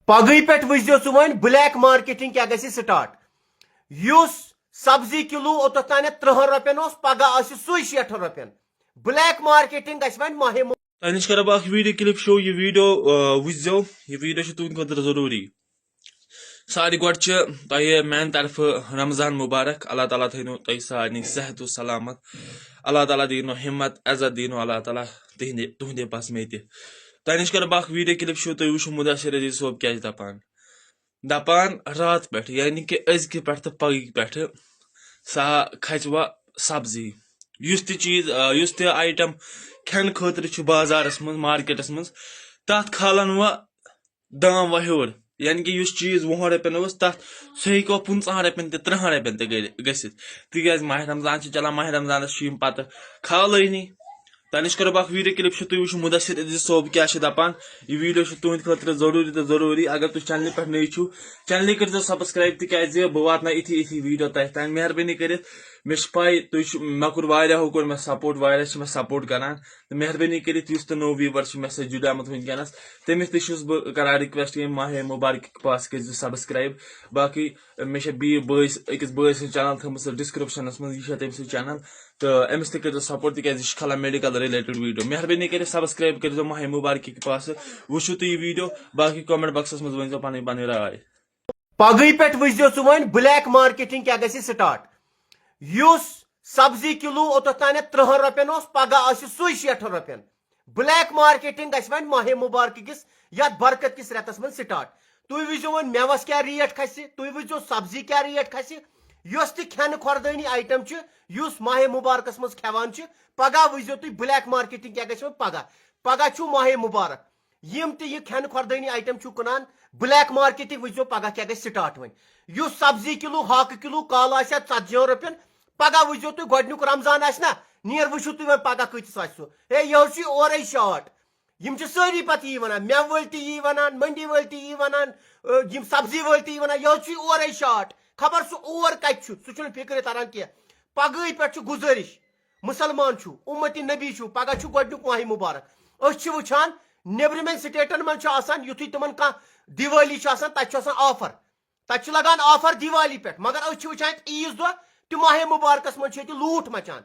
پگہ پہ وزو one black marketing کیا گژھِ سٹارٹ یس سبزی کلو اوتھ تان 30 رۄپین پگہ سُے 60 رۄپین بلیک مارکیٹنگ گژھِ ون ماہ تۄہہِ نِش کرٕ بہٕ اکھ ویٖڈیو کلپ شو یہِ ویٖڈیو وٕچھزیو یہِ ویٖڈیو چھُ تُہنٛدِ خٲطرٕ ضروٗری ساروی گۄڈٕ چھِ تۄہہِ میانہِ طرفہٕ رمضان مُبارک اللہ تعالیٰ تھٲینو تۄہہِ سارنٕے صحت و سلامت اللہ تعالیٰ دِینو ہمت عزت دِینو اللہ تعالیٰ تُہنٛدِ پس مےٚ تہِ تۄہہِ نِش کرٕ بہٕ اکھ ویٖڈیو کلپ شو تُہۍ وٕچھِو مُدثر عزیز صٲب کیٛاہ چھِ دپان رات پٮ۪ٹھ یعنی کہِ أزکہِ پٮ۪ٹھ تہٕ پگہٕکۍ پٮ۪ٹھٕ سا کھژِ وۄنۍ سبزی یُس تہِ چیٖز یُس تہِ آیٹم کھٮ۪نہٕ خٲطرٕ چھُ بازارس منٛز مارکیٹس منٛز تتھ کھالن وۄنۍ دام وۄنۍ ہیوٚر یعنی کہِ یُس چیٖز 20 رۄپین اوس تتھ سُہ ہیٚکہِ وۄنۍ 15 رۄپین تہِ 30 رۄپین تہِ گٔژھِتھ تِکیازِ ماہِ رمضان چھِ چلان ماہِ رمضانس چھِ یِم پتہٕ کھالٲنی تۄہہِ نِش کرو بہٕ اکھ ویٖڈیو کلپ چھُ تُہۍ وٕچھِو مُدثر عزیز صٲب کیٛاہ چھِ دپان یہِ ویٖڈیو چھُ تُہنٛدِ خٲطرٕ ضروٗری تہٕ ضروٗری اگر تُہۍ چنلہِ پٮ۪ٹھ نٔے چھِو چنلہِ کٔرۍزیو سبسکرایب تِکیازِ بہٕ واتناو یِتھی ویٖڈیو تۄہہِ تانۍ مہربٲنی کٔرِتھ مےٚ چھِ پاے تُہۍ چھِو مےٚ کوٚر واریاہو کوٚر مےٚ سپوٹ واریاہ چھِ مےٚ سپوٹ کران تہٕ مہربٲنی کٔرِتھ یُس تہِ نوٚو ویٖور چھُ مےٚ سۭتۍ جُڑیومُت وٕنکیٚنس تٔمِس تہِ چھُس بہٕ کران رِکویسٹ ییٚمہِ ماہِ مُبارکہِ پاسہٕ کٔرۍزیو سبسکرایب باقٕے مےٚ چھےٚ بیٚیہِ بٲیِس أکِس بٲے سٕنٛز چنل تھٲومٕژ ڈسکرپشنس منٛز یہِ چھےٚ تٔمۍ سٕنٛز چنل تہٕ أمِس تہِ کٔرۍزیو سپوٹ تِکیازِ یہِ چھُ کھالان میڈِکل رِلیٹڈ ویٖڈیو مہربٲنی کٔرِتھ سبسکرایب کٔرۍزیو ماہِ مُبارکہِ پاسہٕ وٕچھِو تُہۍ یہِ ویٖڈیو باقٕے کامنٹ باکسس منٛز ؤنۍزیو پنٕنۍ راے پگہ پہ وزو ون بلیک مارکیٹنگ کیا گژھِ سٹارٹ یس سبزی کلو اوتھ تان 30 رۄپین پگہ سُے 60 رۄپین بلیک مارکیٹنگ گژھِ ون ماہ مبارک کس یتھ برکت کس رٮ۪تس منٛز سٹارٹ تُہۍ وٕچھزیو ون میوس کیا ریٹ کھسہِ تُہۍ وٕچھزیو سبزی کیا ریٹ کھسہِ یۄس تہِ کھٮ۪نہٕ خۄردٲنی آیٹم چھِ یُس ماہ مبارکس منٛز کھٮ۪وان چھِ پگہ وٕچھزیو تُہۍ بلیک مارکیٹنگ کیا گژھِ پگہ چھُ ماہ مبارک یم تہِ یہِ کھٮ۪نہٕ خۄردٲنی آیٹم چھُ کٕنان بلیک مارکیٹنگ وٕچھزیو پگہ کیا گژھِ سٹارٹ ون یُس سبزی کلو ہاکہٕ کلو کالہٕ آسہِ 40 رۄپین پگہ وٕچھزیو تُہۍ گۄڈنیُک رمضان آسہِ نا نیر وٕچھِو تُہۍ وۄنۍ پگہ کۭتِس آسہِ سُہ ہے یہِ حظ چھُ اورے شاٹ یم چھِ سٲری پتہٕ یی ونان مٮ۪وٕ وٲلۍ تہِ یی ونان منڈی وٲلۍ تہِ یی ونان یم سبزی وٲلۍ تہِ یی ونان یہِ حظ چھُ اورے شاٹ خبر سُہ اور کتہِ چھُ سُہ چھُنہٕ فکرِ تران کینٛہہ پگہٕے پٮ۪ٹھ چھُ گُزٲرِش مُسلمان چھُ اُمتی نبی چھُ پگہ چھُ گۄڈنیُک ماہ مُبارک أسۍ چھِ وٕچھان نیبرِمٮ۪ن سٹیٹن منٛز چھُ آسان یُتھُے تِمن کانٛہہ دیوالی چھُ آسان تتہِ چھُ آسان آفر تتہِ چھُ لگان آفر دیوالی پٮ۪ٹھ مگر أسۍ چھِ وٕچھان عیٖز دۄہ تہِ ماہ مُبارکس منٛز چھُ ییٚتہِ لوٗٹھ مچان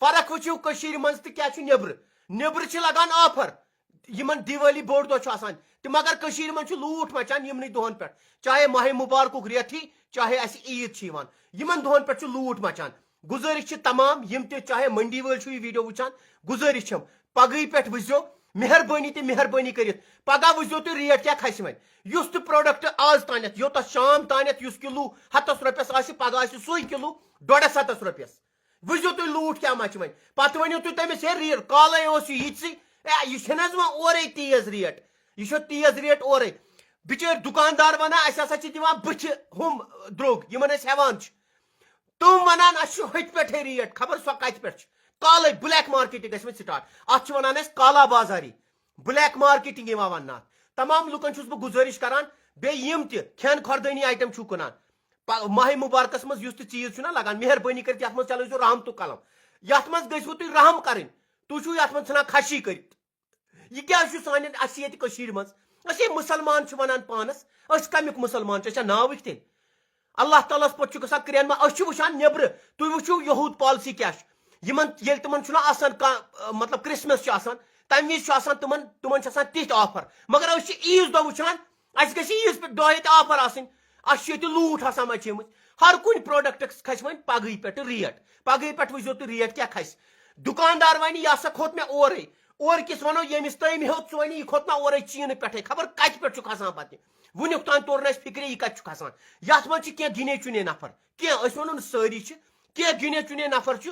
فرق وٕچھِو کٔشیٖرِ منٛز تہٕ کیٛاہ چھُ نیبرٕ چھِ لگان آفر یمن دیوالی بوٚڑ دۄہ چھُ آسان تہٕ مگر کٔشیٖرِ منٛز چھُ لوٗٹھ مچان یِمنٕے دۄہن پٮ۪ٹھ چاہے ماہ مُبارکُک رٮ۪تھٕے چاہے اسہِ عیٖد چھِ یِوان یِمن دۄہن پٮ۪ٹھ چھُ لوٗٹھ مچان گُزٲرِش چھِ تمام یِم تہِ چاہے منڈی وٲلۍ چھُ یہِ ویٖڈیو وٕچھان گُزٲرِش چھم پگہٕے پٮ۪ٹھ وٕچھزیو مہربٲنی تہِ مہربٲنی کٔرِتھ پگہہ وٕچھزیو تُہۍ ریٹ کیٛاہ کھسہِ وۄنۍ یُس تہِ پروڈکٹ آز تانٮ۪تھ یوٚتتھ شام تانٮ۪تھ یُس کِلوٗ 100 رۄپیس آسہِ پگہہ آسہِ سُے کِلوٗ 150 رۄپیس وٕچھزیو تُہۍ لوٗٹھ کیٛاہ مچہِ وۄنۍ پتہٕ ؤنِو تُہۍ تٔمِس ہے ریٹ کالے اوس یہِ یِتسٕے یہِ چھِنہٕ حظ وۄنۍ اورے تیز ریٹ یہِ چھُ تیز ریٹ اورے بِچٲرۍ دُکاندار ونان اسہِ ہسا چھِ دِوان بٕتھِ ہُم درٛوگ یِمن أسۍ ہٮ۪وان چھِ تِم ونان اسہِ چھُ ہُتہِ پٮ۪ٹھے ریٹ خبر سۄ کتہِ پٮ۪ٹھ چھِ کالے بلیک مارکیٹنگ گژھِ وۄنۍ سٹارٹ اتھ چھِ ونان أسۍ کالا بازاری بلیک مارکیٹنگ یِوان وننہٕ اتھ تمام لُکن چھُس بہٕ گُزٲرِش کران بیٚیہِ یِم تہِ کھٮ۪ن خۄردٲنی آیٹم چھُو کٕنان ماہ مُبارکس منٛز یُس تہِ چیٖز چھُنہ لگان مہربٲنی کٔرِتھ یتھ منٛز چلٲیزیو رحمتُک قلم یتھ منٛز گٔژھِوٕ تُہۍ رحم کرٕنۍ تُہۍ چھُو یتھ منٛز ژھٕنان خشی کٔرِتھ یہِ کیٛاہ چھُ سانٮ۪ن اسہِ ییٚتہِ کٔشیٖرِ منٛز أسۍ ہے مُسلمان چھِ ونان پانس أسۍ کمیُک مُسلمان چھِ أسۍ چھا ناوٕکۍ تیٚلہِ اللہ تعالیٰ ہس پوٚت چھُ گژھان کرٛٮ۪ن ما أسۍ چھِ وٕچھان نیبرٕ تُہۍ وٕچھِو یہوٗد پالسی کیٛاہ چھِ یِمن ییٚلہِ تِمن چھُنہ آسان کانٛہہ مطلب کرسمس چھُ آسان تمہِ وِزِ چھُ آسان تِمن چھِ آسان تِتھۍ آفر مگر أسۍ چھِ عیٖز دۄہ وٕچھان اسہِ گژھِ عیٖز پٮ۪ٹھ دۄہ ییٚتہِ آفر آسٕنۍ اسہِ چھِ ییٚتہِ لوٗٹھ آسان مچیمٕتۍ ہر کُنہِ پروڈکٹس کھسہِ وۄنۍ پگہٕے پٮ۪ٹھ ریٹ پگہٕے پٮ۪ٹھ وٕچھزیو تُہۍ ریٹ کیٛاہ کھسہِ دُکاندار وَنہِ یہِ ہسا کھوٚت مےٚ اورے اورکِس وَنو ییٚمِس تٔمۍ ہیوٚت سُہ وَنہِ یہِ کھوٚت مےٚ اورے چیٖنہٕ پٮ۪ٹھے خبر کَتہِ پٮ۪ٹھ چھُ کھسان پتہٕ وٕنیُک تام توٚر نہٕ اَسہِ فِکرِ یہِ کَتہِ چھُ کھسان یتھ منٛز چھِ کینٛہہ گِنے چُنے نفر کینٛہہ أسۍ وَنو نہٕ سٲری چھِ کینٛہہ گِنے چُنے نفر چھِ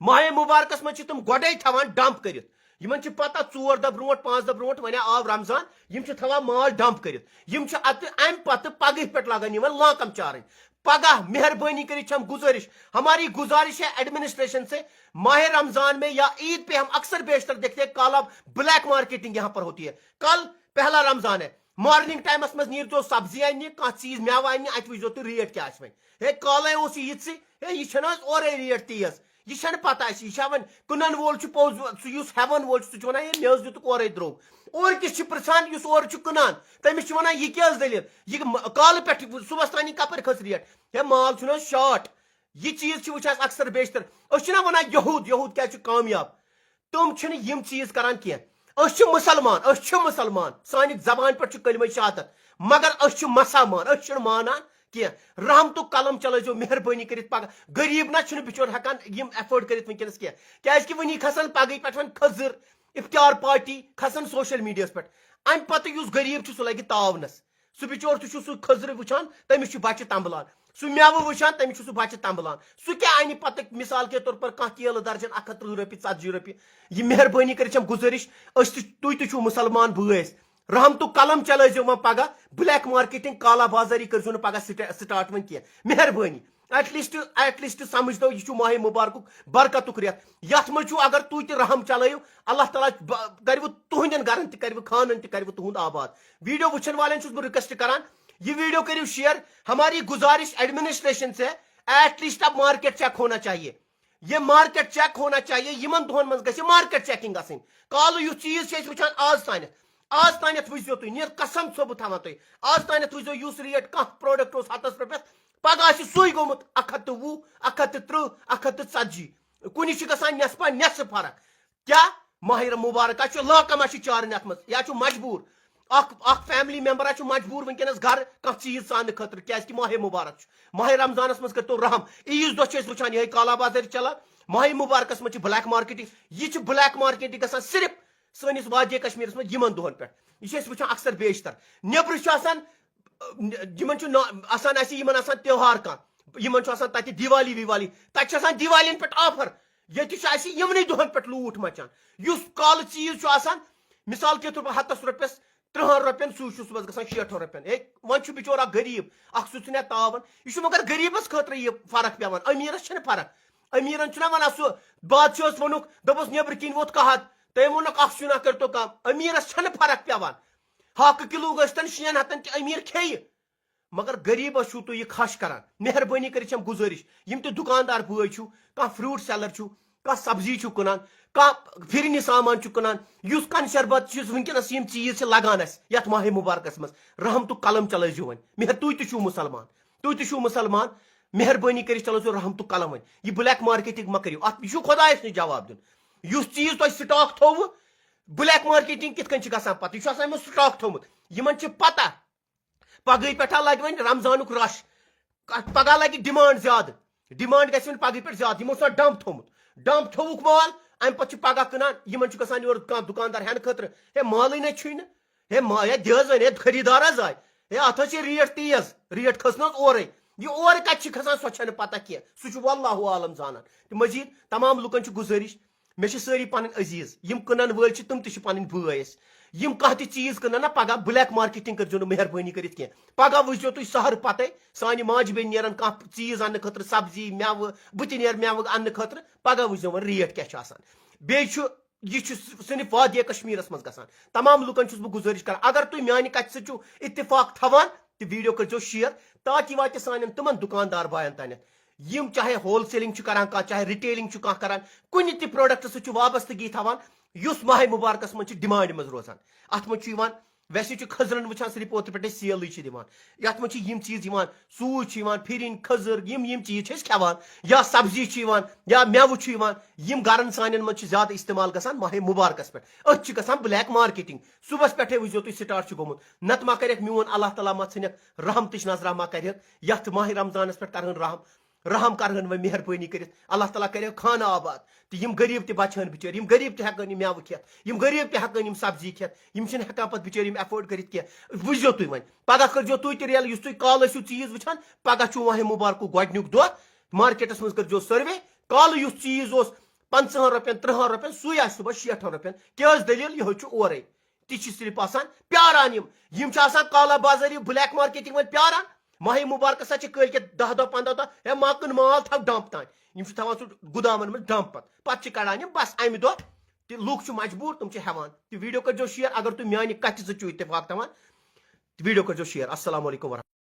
ماہ مُبارکس منٛز چھِ تِم گۄڈے تھاوان ڈمپ کٔرِتھ یِمن چھِ پتہ 4 دۄہ برونٛٹھ 5 دۄہ برونٛٹھ وۄنۍ آو رمضان یِم چھِ تھاوان مال ڈمپ کٔرِتھ یِم چھِ امہِ پتہٕ پگہٕے پٮ۪ٹھ لاگان یِمن لانکم چارٕنۍ پگہ مہربٲنی کٔرِتھ چھم گُزٲرِش ہماری گزارش ہے ایڈمنسٹریشن سے ماہ رمضان میں یا عید پہ ہم اکثر بیشتر دیکھتے ہیں کالا بلیک مارکیٹنگ یہاں پر ہوتی ہے کل پہلا رمضان ہے مارننگ ٹائمس مز نیرزیو سبزی انہِ کانٛہہ چیٖز مٮ۪وٕ انہِ اتہِ وٕچھزیو تُہۍ ریٹ کیٛاہ آسہِ وۄنۍ ہے کالے اوس یہِ یِتسٕے ہے یہِ چھَنہٕ حظ اورے ریٹ تیز یہ چھنہ پتہ اسی یہ ون کنن وول چھ پوز سہ ہیون وول چھ ونان ہے مے دتک اورے درو اور کس چھ پرسان یس اور چھ کنان تمس چھ ونان یہ کیاز دلیل یہ کال پہ صبح تانی کپر کھس ریٹ ہے مال چھنا شارٹ یہ چیز چھ وچھان اکثر بیشتر اس چھنا ونان یہود کیا چھ کامیاب تم چھن یم چیز کران کی اس چھ مسلمان سانہ زبان پہ کلمہ شہادت مگر اس چھ مسلمان اس چھ مانان کی رحم تو قلم چلو مہربانی کرت پگہ غریب نہ چھ بچور ہکان یم ایفورڈ کرت ونکس کی کیاز کہ ونی کھسن پگہ پہ ون کھزر افطار پارٹی کھسن سوشل میڈیا پہ ام پتہ اس غریب چھ سہ لگہ تاونس سہ بچور تہ سہ کھزر وچھان تمس بچہ تمبلان سہ میوہ وچھان تمس سہ بچہ تمبلان سہ کیا ان پتہ مثال کے طور پر کھانا کیلہ درجن 130 رۄپیہِ 40 رۄپیہِ یہ مہربانی کرم گزارش تھی تہ مسلمان بٲیس رحم تو قلم چلو وہ پگہ بلیک مارکیٹنگ کالا بازاری کرو پگہ سٹارٹ ون کی مہربانی ایٹ لیسٹ سمجھ دو یہ ماہ مبارک برکت ریت یت مجھ اگر تھی تہ رحم چلو اللہ تعالیٰ کرو تہندین گرن تہ کرو خانن تہ کرو تہند آباد ویڈیو وچھن والن چھس بہ ریکویسٹ کران یہ ویڈیو کرو شیئر ہماری گزارش ایڈمنسٹریشن سے ایٹ لیسٹ اب مارکیٹ چیک ہونا چاہیے یہ مارکیٹ چیک ہونا چاہیے یمن دہن من گژھِ مارکیٹ چیکنگ گژھن کالہ یُس چیز چھ وچھان آز تانیت وچھو تھی نیت قسم ثوبت تھاوان تھی آز تانیت وچھو اس ریٹ کھانا پروڈکٹ 7 رۄپیس پگہ سوئی گومت 120 130 140 کُنہِ چھِ گژھان نصف فرق کیا ماہ مبارک لاکما چارن ات مز یا مجبور اخ فیملی ممبر مجبور ونکس گھر کھانا چیز ژاننہٕ خٲطرٕ کیازِ ماہ مبارک ماہ رمضانس مز کرتو رحم عیز دۄہ چھِ أسۍ وٕچھان یہے کالا بازاری چلان ماہ مبارکس مز بلیک مارکیٹنگ یہ بلیک مارکیٹنگ گژھان صرف سٲنِس وادی کشمیرس مز یمن دۄہن پٮ۪ٹھ یہ چھِ أسۍ وٕچھان اکثر بیشتر نیبرٕ چھُ آسان یمن چھُ آسان اَسہِ یمن آسان تہوار کانٛہہ یمن چھُ آسان تتہِ دیوالی ویوالی تتہِ چھِ آسان دیوالین پٮ۪ٹھ آفر ییٚتہِ چھُ اَسہِ یمنٕے دۄہن پٮ۪ٹھ لوٗٹھ مچان یُس کالہٕ چیٖز چھُ آسان مثال کے طور پر 100 رۄپیس 30 رۄپین سُے چھُ صبحس گژھان 60 رۄپین ہے وۄنۍ چھُ بِچور اکھ غریب اکھ سُہ ژھٕنیا تاون یہِ چھُ مگر غریبس خٲطرٕ یہِ فرق پیوان امیرس چھنہٕ فرق امیرن چھُنہ ونان سُہ بادشاہس ووٚنُکھ دوٚپُس نیبرٕ کِنۍ ووت قحط تٔمۍ ووٚنُکھ اکھ سیُنا کٔرتو کم امیرس چھنہٕ فرق پیوان ہاکہٕ کِلوٗ گٔژھتن 6 ہتن تہِ امیر کھیٚیہِ مگر غریبس چھُو تُہۍ یہِ خش کران مہربٲنی کٔرِتھ چھم گُزٲرِش یِم تہِ دُکاندار بٲے چھُو کانٛہہ فروٗٹ سیلر چھُو کانٛہہ سبزی چھُ کٕنان کانٛہہ پھرنہِ سامان چھُ کٕنان یُس کن شربت چھُ ونکیٚنس یِم چیٖز چھِ لگان اَسہِ یتھ ماہ مبارکس منٛز رحم تو قلم چلٲیزیو وۄنۍ تُہۍ تہِ چھُو مُسلمان مہربٲنی کٔرِتھ چلٲیزیو رحم تو قلم وۄنۍ یہِ بلیک مارکیٹنگ مہ کٔرِو اتھ یہِ چھُ خۄدایس نِش جواب دیُن یُس چیٖز تۄہہِ سٹاک تھوٚوٕ بلیک مارکیٹنگ کِتھ کٔنۍ چھِ گژھان پتہٕ یہِ چھُ آسان یِمو سٹاک تھوٚومُت یِمن چھِ پتہ پگہٕے پٮ۪ٹھا لگہِ وۄنۍ رمضانُک رش پگہہ لگہِ ڈِمانڈ زیادٕ ڈِمانڈ گژھِ وۄنۍ پگہٕے پٮ۪ٹھ زیادٕ یِمو چھُ ڈمپ تھوٚومُت ڈمپ تھوٚوُکھ مال امہِ پتہٕ چھِ پگہہ کٕنان یِمن چھُ گژھان یورٕ کانٛہہ دُکاندار ہٮ۪نہٕ خٲطرٕ ہے مالٕے نہ چھُے نہٕ ہے دِ حظ وۄنۍ ہے خریٖدار حظ آے ہے اتھ حظ چھِ ریٹ تیز ریٹ کھٔژ نہ حظ اورے یہ اورٕ کتہِ چھِ کھسان سۄ چھنہٕ پتہ کینٛہہ سُہ چھُ واللہ عالم زانان تہٕ مزیٖد تمام لُکن چھِ گُزٲرِش مےٚ چھِ سٲری پنٕنۍ عزیٖز یِم کٕنن وٲلۍ چھِ تِم تہِ چھِ پنٕنۍ بٲے اَسہِ یم کانٛہہ تہِ چیٖز کٕنن نہ پگہہ بلیک مارکیٹنگ کٔرزیو نہٕ مہربٲنی کٔرِتھ کینٛہہ پگہہ وٕچھزیو تُہۍ سحر پتے سانہِ ماجہِ بیٚنہِ نیرن کانٛہہ چیٖز اننہٕ خٲطرٕ سبزی میوٕ بہٕ تہِ نیرٕ میوٕ اننہٕ خٲطرٕ پگہہ وٕچھزیو وۄنۍ ریٹ کیاہ چھِ آسان بیٚیہِ چھُ یہ صرف وادی کشمیرس مز گژھان تمام لُکن چھُس بہٕ گُزٲرِش کران اگر تُہۍ میانہِ کتھِ سۭتۍ چھُو اتفاق تھاوان تہٕ ویٖڈیو کٔرزیو شِیر تاکہِ واتہِ سانٮ۪ن تِمن دُکاندار باین تانٮ۪تھ یم چاہے ہول سیلنگ چھُ کران کانٛہہ چاہے رِٹیلنگ چھُ کانٛہہ کران کُنہِ تہِ پروڈکٹ سۭتۍ چھُ وابستگی تھاوان یُس ماہ مبارکس منٛز چھِ ڈِمانڈِ منٛز روزان اتھ منٛز چھُ یِوان ویسے چھُ کھٔزرن وٕچھان صرف اوترٕ پٮ۪ٹھے سیلٕے چھِ دِوان یتھ منٛز چھِ یِم چیٖز یِوان سوٗجۍ چھِ یِوان پھِرِنۍ کھٔزٕر یِم چیٖز چھِ أسۍ کھٮ۪وان یا سبزی چھِ یِوان یا میوٕ چھُ یِوان یِم گرن سانٮ۪ن منٛز چھِ زیادٕ استعمال گژھان ماہ مبارکس پٮ۪ٹھ أتھۍ چھِ گژھان بلیک مارکیٹنگ صبحس پٮ۪ٹھے وٕچھزیو تُہۍ سٹارٹ چھُ گوٚمُت نتہٕ ما کرٮ۪کھ میون اللہ تعالیٰ ما ژھٕنٮ۪کھ رحمتٕچ نظرا ما کرٮ۪کھ یتھ ماہ رمضانس پٮ۪ٹھ کرہن رحم کرہن وۄنۍ مہربٲنی کٔرِتھ اللہ تعالیٰ کرٮ۪کھ خانہ آباد تہٕ یِم غریٖب تہِ بچہٕ ہن بِچٲرۍ یِم غریٖب تہِ ہٮ۪کہن یِم میوٕ کھٮ۪تھ یِم غریٖب تہِ ہٮ۪کہن یِم سبزی کھٮ۪تھ یِم چھِنہٕ ہٮ۪کان پتہٕ بِچٲرۍ یِم ایفٲڈ کٔرِتھ کینٛہہ وٕچھزیو تُہۍ وۄنۍ پگہہ کٔرزیو تُہۍ تہِ ریل یُس تُہۍ کالہٕ ٲسِو چیٖز وٕچھان پگہہ چھُ ماہ مبارکُک گۄڈنیُک دۄہ مارکیٹس منٛز کٔرزیو سٔروے کالہٕ یُس چیٖز اوس 50 رۄپین 30 رۄپین سُے آسہِ صبحس 60 رۄپین کیٛاہ دٔلیٖل یِہوے چھُ اورے تہِ چھِ صرف آسان پیاران یِم چھِ آسان کالا بازاری بلیک مارکیٹنگ وٲلۍ پیاران ماہ مبارکس چھِ کٲلکٮ۪تھ 10 دۄہ 15 دۄہ ہے ما کٕن مال تھاو ڈمپ تانۍ یِم چھِ تھاوان سُہ گُدامن منٛز ڈمپ پتہٕ چھِ کڑان یِم بس امہِ دۄہ تہِ لُکھ چھِ مجبوٗر تِم چھِ ہٮ۪وان تہٕ ویٖڈیو کٔرزیو شِیر اگر تُہۍ میانہِ کتھِ سۭتۍ چھِو اتفاق تھاوان ویٖڈیو کٔرزیو شِیر السلام علیکم ورحمۃ اللہ